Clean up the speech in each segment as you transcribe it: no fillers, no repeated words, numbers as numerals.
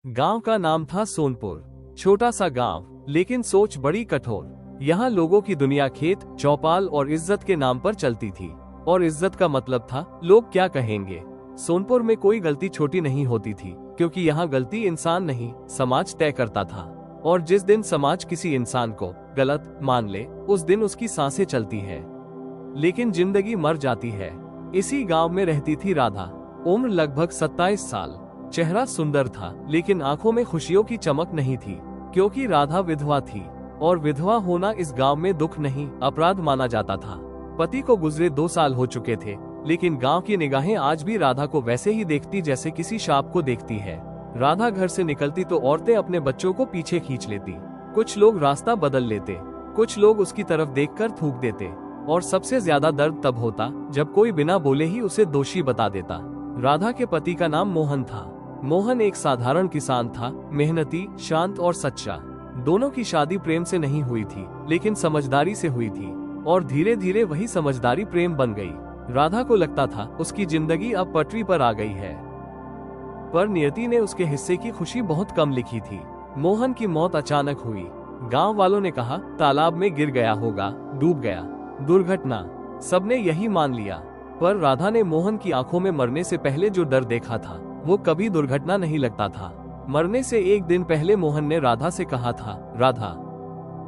गांव का नाम था सोनपुर। छोटा सा गांव, लेकिन सोच बड़ी कठोर। यहाँ लोगों की दुनिया खेत, चौपाल और इज्जत के नाम पर चलती थी। और इज्जत का मतलब था लोग क्या कहेंगे। सोनपुर में कोई गलती छोटी नहीं होती थी, क्योंकि यहाँ गलती इंसान नहीं, समाज तय करता था। और जिस दिन समाज किसी इंसान को गलत मान ले, उस दिन उसकी सांसें चलती है, लेकिन जिंदगी मर जाती है। इसी गांव में रहती थी राधा। उम्र लगभग 27 साल। चेहरा सुंदर था, लेकिन आंखों में खुशियों की चमक नहीं थी, क्योंकि राधा विधवा थी। और विधवा होना इस गांव में दुख नहीं, अपराध माना जाता था। पति को गुजरे 2 साल हो चुके थे, लेकिन गांव की निगाहें आज भी राधा को वैसे ही देखती जैसे किसी शाप को देखती है। राधा घर से निकलती तो औरतें अपने बच्चों को पीछे खींच लेती। कुछ लोग रास्ता बदल लेते, कुछ लोग उसकी तरफ देखकर थूक देते। और सबसे ज्यादा दर्द तब होता जब कोई बिना बोले ही उसे दोषी बता देता। राधा के पति का नाम मोहन था। मोहन एक साधारण किसान था, मेहनती, शांत और सच्चा। दोनों की शादी प्रेम से नहीं हुई थी, लेकिन समझदारी से हुई थी। और धीरे धीरे वही समझदारी प्रेम बन गई। राधा को लगता था उसकी जिंदगी अब पटरी पर आ गई है, पर नियति ने उसके हिस्से की खुशी बहुत कम लिखी थी। मोहन की मौत अचानक हुई। गांव वालों ने कहा तालाब में गिर गया होगा, डूब गया, दुर्घटना। सबने यही मान लिया। पर राधा ने मोहन की आंखों में मरने से पहले जो डर देखा था, वो कभी दुर्घटना नहीं लगता था। मरने से एक दिन पहले मोहन ने राधा से कहा था, राधा,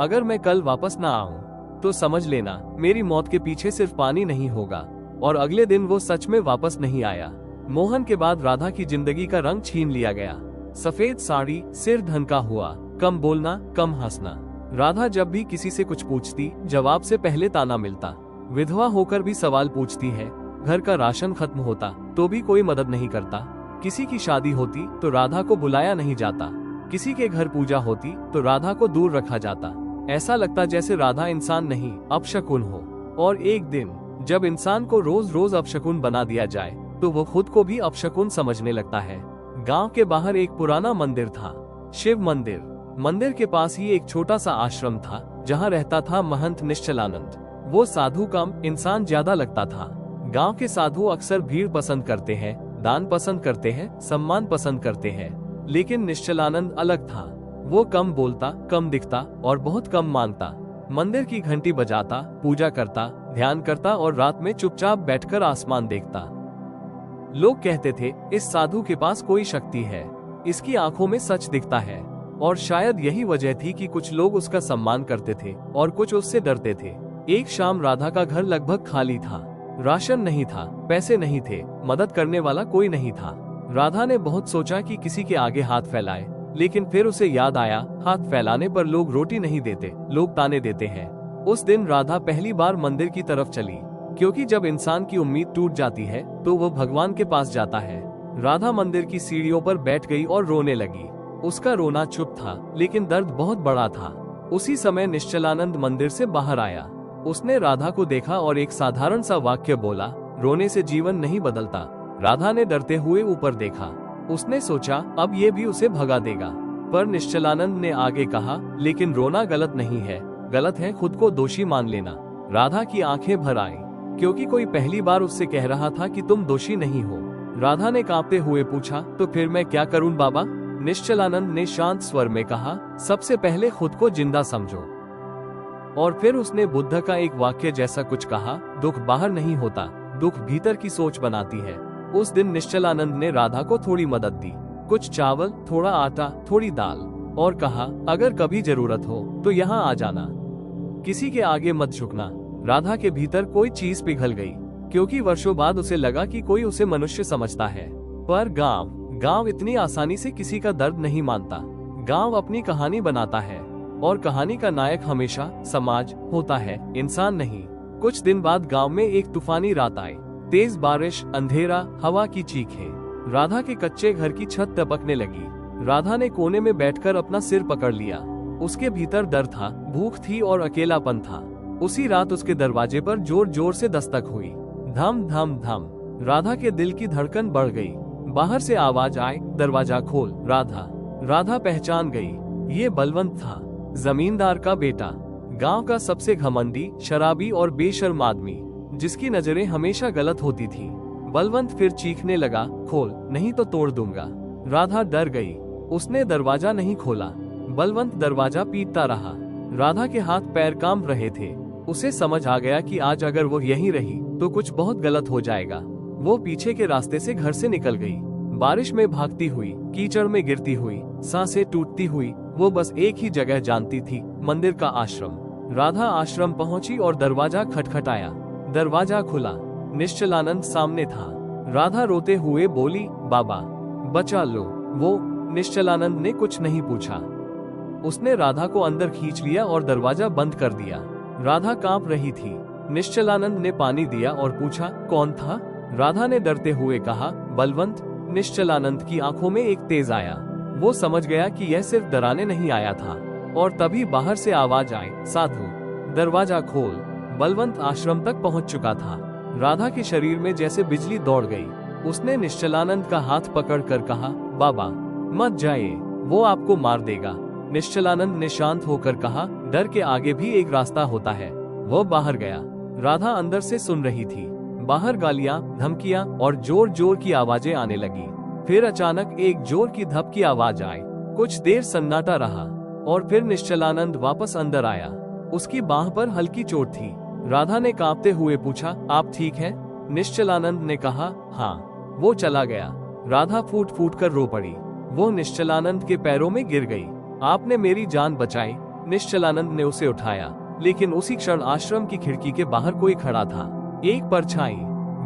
अगर मैं कल वापस ना आऊं तो समझ लेना मेरी मौत के पीछे सिर्फ पानी नहीं होगा। और अगले दिन वो सच में वापस नहीं आया। मोहन के बाद राधा की जिंदगी का रंग छीन लिया गया। सफेद साड़ी, सिर ढनका हुआ, कम बोलना, कम हंसना। राधा जब भी किसी से कुछ पूछती, जवाब से पहले ताना मिलता। विधवा होकर भी सवाल पूछती है। घर का राशन खत्म होता तो भी कोई मदद नहीं करता। किसी की शादी होती तो राधा को बुलाया नहीं जाता। किसी के घर पूजा होती तो राधा को दूर रखा जाता। ऐसा लगता जैसे राधा इंसान नहीं, अपशकुन हो। और एक दिन जब इंसान को रोज रोज अपशकुन बना दिया जाए, तो वो खुद को भी अपशकुन समझने लगता है। गांव के बाहर एक पुराना मंदिर था, शिव मंदिर। मंदिर के पास ही एक छोटा सा आश्रम था, जहाँ रहता था महंत निश्चलानंद। वो साधु कम, इंसान ज्यादा लगता था। गांव के साधु अक्सर भीड़ पसंद करते हैं, दान पसंद करते हैं, सम्मान पसंद करते हैं। लेकिन निश्चलानंद अलग था। वो कम बोलता, कम दिखता और बहुत कम मांगता। मंदिर की घंटी बजाता, पूजा करता, ध्यान करता और रात में चुपचाप बैठकर आसमान देखता। लोग कहते थे इस साधु के पास कोई शक्ति है, इसकी आंखों में सच दिखता है। और शायद यही वजह थी कि कुछ लोग उसका सम्मान करते थे और कुछ उससे डरते थे। एक शाम राधा का घर लगभग खाली था। राशन नहीं था, पैसे नहीं थे, मदद करने वाला कोई नहीं था। राधा ने बहुत सोचा कि किसी के आगे हाथ फैलाए, लेकिन फिर उसे याद आया, हाथ फैलाने पर लोग रोटी नहीं देते, लोग ताने देते हैं। उस दिन राधा पहली बार मंदिर की तरफ चली, क्योंकि जब इंसान की उम्मीद टूट जाती है तो वो भगवान के पास जाता है। राधा मंदिर की सीढ़ियों पर बैठ गई और रोने लगी। उसका रोना चुप था, लेकिन दर्द बहुत बड़ा था। उसी समय निश्चलानंद मंदिर से बाहर आया। उसने राधा को देखा और एक साधारण सा वाक्य बोला, रोने से जीवन नहीं बदलता। राधा ने डरते हुए ऊपर देखा। उसने सोचा अब ये भी उसे भगा देगा। पर निश्चलानंद ने आगे कहा, लेकिन रोना गलत नहीं है, गलत है खुद को दोषी मान लेना। राधा की आंखें भर आई, क्योंकि कोई पहली बार उससे कह रहा था कि तुम दोषी नहीं हो। राधा ने कांपते हुए पूछा, तो फिर मैं क्या करूं बाबा? निश्चलानंद ने शांत स्वर में कहा, सबसे पहले खुद को जिंदा समझो। और फिर उसने बुद्ध का एक वाक्य जैसा कुछ कहा, दुख बाहर नहीं होता, दुख भीतर की सोच बनाती है। उस दिन निश्चलानंद ने राधा को थोड़ी मदद दी, कुछ चावल, थोड़ा आटा, थोड़ी दाल, और कहा अगर कभी जरूरत हो तो यहाँ आ जाना, किसी के आगे मत झुकना। राधा के भीतर कोई चीज पिघल गई, क्योंकि वर्षों बाद उसे लगा कि कोई उसे मनुष्य समझता है। पर गांव इतनी आसानी से किसी का दर्द नहीं मानता। गांव अपनी कहानी बनाता है, और कहानी का नायक हमेशा समाज होता है, इंसान नहीं। कुछ दिन बाद गांव में एक तूफानी रात आई। तेज बारिश, अंधेरा, हवा की चीखें। राधा के कच्चे घर की छत टपकने लगी। राधा ने कोने में बैठकर अपना सिर पकड़ लिया। उसके भीतर डर था, भूख थी और अकेलापन था। उसी रात उसके दरवाजे पर जोर जोर से दस्तक हुई, धम धम धम। राधा के दिल की धड़कन बढ़ गई। बाहर से आवाज आई, दरवाजा खोल। राधा पहचान गई, ये बलवंत था, जमींदार का बेटा, गांव का सबसे घमंडी, शराबी और बेशर्म आदमी, जिसकी नजरें हमेशा गलत होती थी। बलवंत फिर चीखने लगा, खोल नहीं तो तोड़ दूंगा। राधा डर गई। उसने दरवाजा नहीं खोला। बलवंत दरवाजा पीटता रहा। राधा के हाथ पैर कांप रहे थे। उसे समझ आ गया कि आज अगर वो यहीं रही तो कुछ बहुत गलत हो जाएगा। वो पीछे के रास्ते से घर से निकल गई। बारिश में भागती हुई, कीचड़ में गिरती हुई, सांसें टूटती हुई, वो बस एक ही जगह जानती थी, मंदिर का आश्रम। राधा आश्रम पहुंची और दरवाजा खटखटाया। दरवाजा खुला। निश्चलानंद सामने था। राधा रोते हुए बोली, बाबा बचा लो। वो निश्चलानंद ने कुछ नहीं पूछा। उसने राधा को अंदर खींच लिया और दरवाजा बंद कर दिया। राधा कांप रही थी। निश्चलानंद ने पानी दिया और पूछा, कौन था? राधा ने डरते हुए कहा, बलवंत। निश्चलानंद की आंखों में एक तेज आया। वो समझ गया कि यह सिर्फ डराने नहीं आया था। और तभी बाहर से आवाज आई, साधु दरवाजा खोल। बलवंत आश्रम तक पहुंच चुका था। राधा के शरीर में जैसे बिजली दौड़ गई। उसने निश्चलानंद का हाथ पकड़कर कहा, बाबा मत जाइए, वो आपको मार देगा। निश्चलानंद ने शांत होकर कहा, डर के आगे भी एक रास्ता होता है। वो बाहर गया। राधा अंदर से सुन रही थी। बाहर गालियां, धमकियां और जोर जोर की आवाजें आने लगी। फिर अचानक एक जोर की धप की आवाज आई। कुछ देर सन्नाटा रहा और फिर निश्चलानंद वापस अंदर आया। उसकी बाह पर हल्की चोट थी। राधा ने कांपते हुए पूछा, आप ठीक हैं? निश्चलानंद ने कहा, हाँ। वो चला गया। राधा फूट फूट कर रो पड़ी। वो निश्चलानंद के पैरों में गिर गई। आपने मेरी जान बचाई। निश्चलानंद ने उसे उठाया, लेकिन उसी क्षण आश्रम की खिड़की के बाहर कोई खड़ा था। एक परछाई,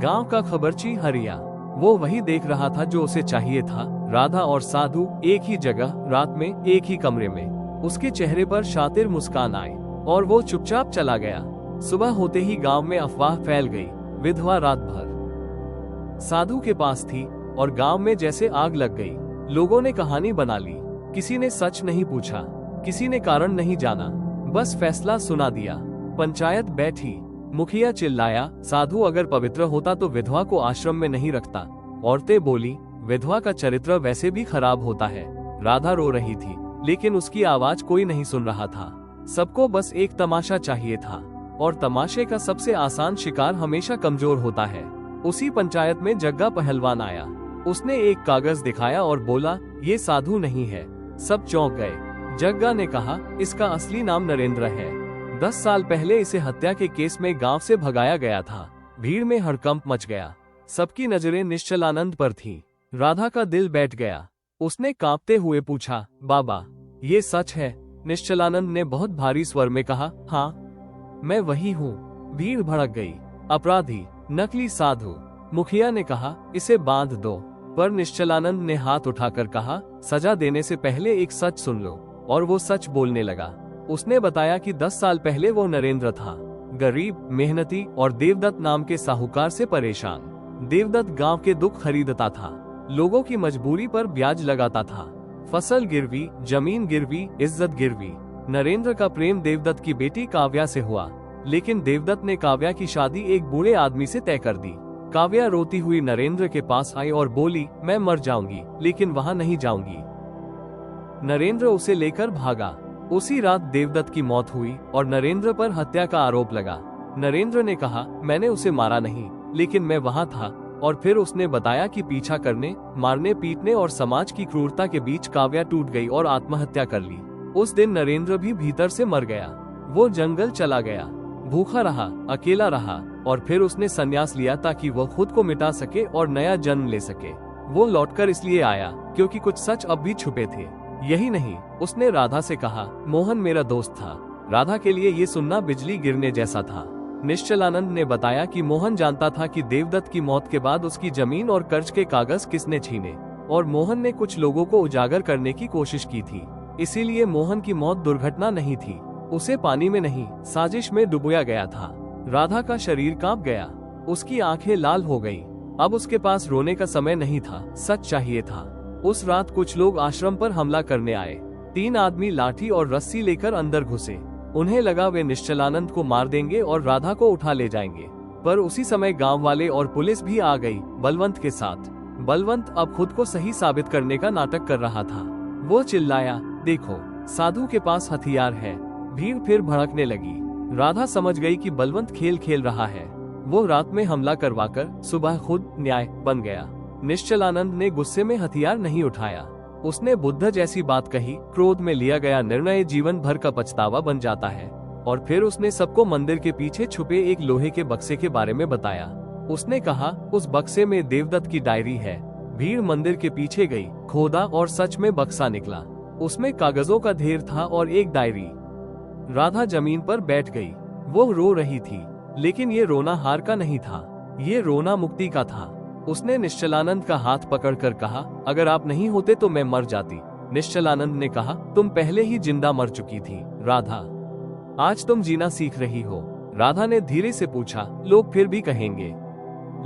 गांव का खबरची हरिया। वो वही देख रहा था जो उसे चाहिए था। राधा और साधु एक ही जगह, रात में, एक ही कमरे में। उसके चेहरे पर शातिर मुस्कान आई और वो चुपचाप चला गया। सुबह होते ही गांव में अफवाह फैल गई, विधवा रात भर साधु के पास थी और गांव में जैसे आग लग गई। लोगों ने कहानी बना ली। किसी ने सच नहीं पूछा, किसी ने कारण नहीं जाना, बस फैसला सुना दिया। पंचायत बैठी। मुखिया चिल्लाया, साधु अगर पवित्र होता तो विधवा को आश्रम में नहीं रखता। औरतें बोली, विधवा का चरित्र वैसे भी खराब होता है। राधा रो रही थी, लेकिन उसकी आवाज कोई नहीं सुन रहा था। सबको बस एक तमाशा चाहिए था, और तमाशे का सबसे आसान शिकार हमेशा कमजोर होता है। उसी पंचायत में जग्गा पहलवान आया। उसने एक कागज दिखाया और बोला, ये साधु नहीं है। सब चौंक गए। जग्गा ने कहा, इसका असली नाम नरेंद्र है। 10 साल पहले इसे हत्या के केस में गांव से भगाया गया था। भीड़ में हड़कंप मच गया। सबकी नजरें निश्चलानंद पर थी। राधा का दिल बैठ गया। उसने कांपते हुए पूछा, बाबा ये सच है? निश्चलानंद ने बहुत भारी स्वर में कहा, हाँ मैं वही हूँ। भीड़ भड़क गई। अपराधी, नकली साधु। मुखिया ने कहा, इसे बांध दो। पर निश्चलानंद ने हाथ उठाकर कहा, सजा देने से पहले एक सच सुन लो। और वो सच बोलने लगा। उसने बताया कि 10 साल पहले वो नरेंद्र था, गरीब, मेहनती और देवदत्त नाम के साहूकार से परेशान। देवदत्त गांव के दुख खरीदता था, लोगों की मजबूरी पर ब्याज लगाता था। फसल गिरवी, जमीन गिरवी, इज्जत गिरवी। नरेंद्र का प्रेम देवदत्त की बेटी काव्या से हुआ, लेकिन देवदत्त ने काव्या की शादी एक बूढ़े आदमी से तय कर दी। काव्या रोती हुई नरेंद्र के पास आई और बोली, मैं मर जाऊंगी, लेकिन वहां नहीं जाऊंगी। नरेंद्र उसे लेकर भागा। उसी रात देवदत्त की मौत हुई और नरेंद्र पर हत्या का आरोप लगा। नरेंद्र ने कहा, मैंने उसे मारा नहीं, लेकिन मैं वहां था। और फिर उसने बताया कि पीछा करने, मारने, पीटने और समाज की क्रूरता के बीच काव्या टूट गई और आत्महत्या कर ली। उस दिन नरेंद्र भी भीतर से मर गया। वो जंगल चला गया, भूखा रहा, अकेला रहा, और फिर उसने संन्यास लिया ताकि वो खुद को मिटा सके और नया जन्म ले सके। वो लौटकर इसलिए आया क्योंकि कुछ सच अब भी छुपे थे। यही नहीं, उसने राधा से कहा, मोहन मेरा दोस्त था। राधा के लिए ये सुनना बिजली गिरने जैसा था। निश्चलानंद ने बताया कि मोहन जानता था कि देवदत्त की मौत के बाद उसकी जमीन और कर्ज के कागज किसने छीने, और मोहन ने कुछ लोगों को उजागर करने की कोशिश की थी। इसीलिए मोहन की मौत दुर्घटना नहीं थी, उसे पानी में नहीं, साजिश में डुबोया गया था। राधा का शरीर कांप गया, उसकी आंखें लाल हो गईं। अब उसके पास रोने का समय नहीं था, सच चाहिए था। उस रात कुछ लोग आश्रम पर हमला करने आए। 3 आदमी लाठी और रस्सी लेकर अंदर घुसे। उन्हें लगा वे निश्चलानंद को मार देंगे और राधा को उठा ले जाएंगे। पर उसी समय गांव वाले और पुलिस भी आ गई, बलवंत के साथ। बलवंत अब खुद को सही साबित करने का नाटक कर रहा था। वो चिल्लाया, देखो साधु के पास हथियार है। भीड़ फिर भड़कने लगी। राधा समझ गई कि बलवंत खेल खेल रहा है। वो रात में हमला करवाकर सुबह खुद न्याय बन गया। निश्चलानंद ने गुस्से में हथियार नहीं उठाया। उसने बुद्ध जैसी बात कही, क्रोध में लिया गया निर्णय जीवन भर का पछतावा बन जाता है। और फिर उसने सबको मंदिर के पीछे छुपे एक लोहे के बक्से के बारे में बताया। उसने कहा, उस बक्से में देवदत्त की डायरी है। भीड़ मंदिर के पीछे गई, खोदा और सच में बक्सा निकला। उसमें कागजों का ढेर था और एक डायरी। राधा जमीन पर बैठ गई। वो रो रही थी, लेकिन ये रोना हार का नहीं था, ये रोना मुक्ति का था। उसने निश्चलानंद का हाथ पकड़कर कहा, अगर आप नहीं होते तो मैं मर जाती। निश्चलानंद ने कहा, तुम पहले ही जिंदा मर चुकी थी राधा, आज तुम जीना सीख रही हो। राधा ने धीरे से पूछा, लोग फिर भी कहेंगे,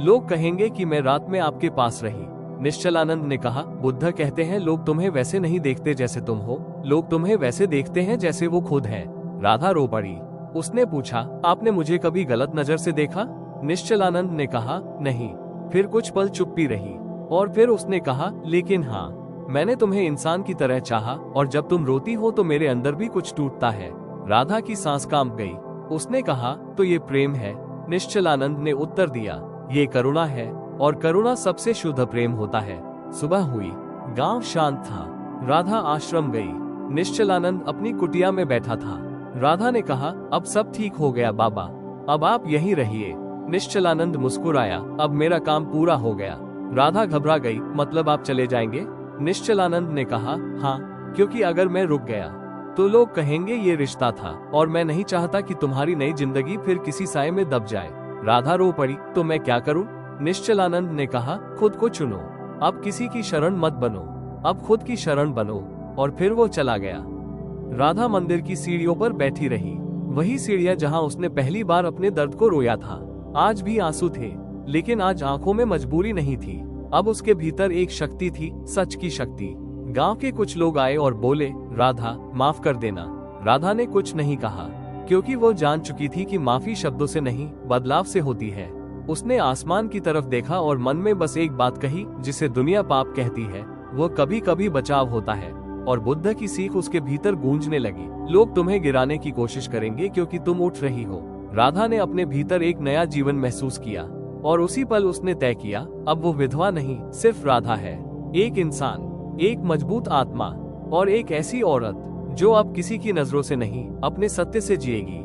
लोग कहेंगे कि मैं रात में आपके पास रही। निश्चलानंद ने कहा, बुद्ध कहते हैं लोग तुम्हें वैसे नहीं देखते जैसे तुम हो, लोग तुम्हें वैसे देखते हैं जैसे वो खुद है। राधा रो पड़ी। उसने पूछा, आपने मुझे कभी गलत नजर से देखा? निश्चलानंद ने कहा, नहीं। फिर कुछ पल चुप्पी रही और फिर उसने कहा, लेकिन हाँ, मैंने तुम्हें इंसान की तरह चाहा और जब तुम रोती हो तो मेरे अंदर भी कुछ टूटता है। राधा की सांस कांप गई। उसने कहा, तो ये प्रेम है? निश्चलानंद ने उत्तर दिया, ये करुणा है और करुणा सबसे शुद्ध प्रेम होता है। सुबह हुई, गांव शांत था। राधा आश्रम गई। निश्चलानंद अपनी कुटिया में बैठा था। राधा ने कहा, अब सब ठीक हो गया बाबा, अब आप यहीं रहिए। निश्चलानंद मुस्कुराया, अब मेरा काम पूरा हो गया। राधा घबरा गई, मतलब आप चले जाएंगे? निश्चलानंद ने कहा, हाँ, क्योंकि अगर मैं रुक गया तो लोग कहेंगे ये रिश्ता था और मैं नहीं चाहता कि तुम्हारी नई जिंदगी फिर किसी साए में दब जाए। राधा रो पड़ी, तो मैं क्या करूं? निश्चलानंद ने कहा, खुद को चुनो, अब किसी की शरण मत बनो, अब खुद की शरण बनो। और फिर वो चला गया। राधा मंदिर की सीढ़ियों पर बैठी रही, वही सीढ़ियां जहां उसने पहली बार अपने दर्द को रोया था। आज भी आंसू थे, लेकिन आज आंखों में मजबूरी नहीं थी। अब उसके भीतर एक शक्ति थी, सच की शक्ति। गांव के कुछ लोग आए और बोले, राधा माफ कर देना। राधा ने कुछ नहीं कहा, क्योंकि वो जान चुकी थी कि माफी शब्दों से नहीं, बदलाव से होती है। उसने आसमान की तरफ देखा और मन में बस एक बात कही, जिसे दुनिया पाप कहती है, वो कभी कभी बचाव होता है। और बुद्ध की सीख उसके भीतर गूंजने लगी, लोग तुम्हें गिराने की कोशिश करेंगे क्योंकि तुम उठ रही हो। राधा ने अपने भीतर एक नया जीवन महसूस किया और उसी पल उसने तय किया, अब वो विधवा नहीं, सिर्फ राधा है। एक इंसान, एक मजबूत आत्मा और एक ऐसी औरत जो अब किसी की नजरों से नहीं, अपने सत्य से जिएगी।